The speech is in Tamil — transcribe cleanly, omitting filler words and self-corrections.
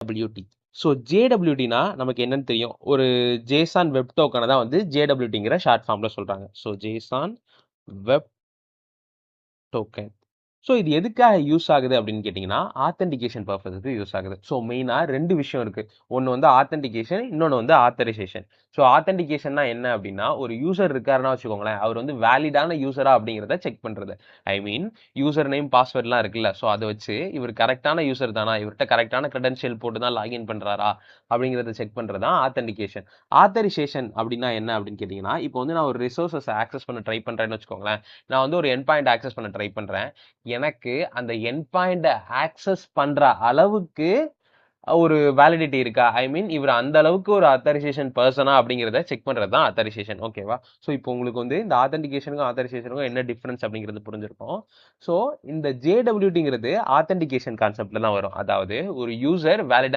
JWT. ஸோ JWTனா நமக்கு என்னன்னு தெரியும். ஒரு JSON வெப் டோக்கனை தான் வந்து JWTங்கிற ஷார்ட் ஃபார்ம்ல சொல்றாங்க. So JSON web token. So இது எதுக்காக யூஸ் ஆகுது அப்படின்னு கேட்டிங்கன்னா ஆத்தென்டிகேஷன் பர்பஸுக்கு யூஸ் ஆகுது. ஸோ மெயினாக 2 விஷயம் இருக்குது. ஒன்று வந்து ஆத்தென்டிகேஷன், இன்னொன்று வந்து ஆத்தரைசேஷன். ஸோ ஆத்தென்டிகேஷன்னா என்ன அப்படின்னா ஒரு யூசர் இருக்காருன்னா வச்சுக்கோங்களேன், அவர் வந்து வேலிடான யூசரா அப்படிங்கிறத செக் பண்ணுறது. ஐ மீன் யூசர் நேம் பாஸ்வேர்ட்லாம் இருக்குல்ல, ஸோ அதை வச்சு இவர் கரெக்டான யூசர் தானா, இவர்கிட்ட கரெக்டான க்ரெடென்ஷியல் போட்டு தான் லாகின் பண்ணுறாரா அப்படிங்கிறத செக் பண்ணுறது தான் ஆத்தென்டிகேஷன். ஆத்தரைசேஷன் அப்படின்னா என்ன அப்படின்னு கேட்டிங்கன்னா இப்போ வந்து நான் ஒரு ரிசோர்ஸஸ் ஆக்சஸ் பண்ண ட்ரை பண்ணுறேன்னு வச்சுக்கோங்களேன். நான் வந்து ஒரு என் பாயிண்ட் ஆக்சஸ் பண்ண ட்ரை பண்ணுறேன். எனக்கு அந்த எண்ட் பாயிண்ட ஆக்சஸ் பண்ற அளவுக்கு ஒரு வேலிடிட்டி இருக்கா, ஐ மீன் இவர் அந்த அளவுக்கு ஒரு அத்தரைசேஷன் பர்சனா அப்படிங்கிறத செக் பண்றது தான் அத்தரைசேஷன். ஓகேவா? ஸோ இப்போ உங்களுக்கு வந்து இந்த ஆத்தென்டிகேஷனுக்கும் அத்தரைசேஷனுக்கும் என்ன டிஃபரன்ஸ் அப்படிங்கிறது புரிஞ்சிருக்கும். ஸோ இந்த JWTங்கிறது ஆத்தென்டிகேஷன் கான்செப்ட்ல தான் வரும். அதாவது ஒரு யூசர் வேலிடா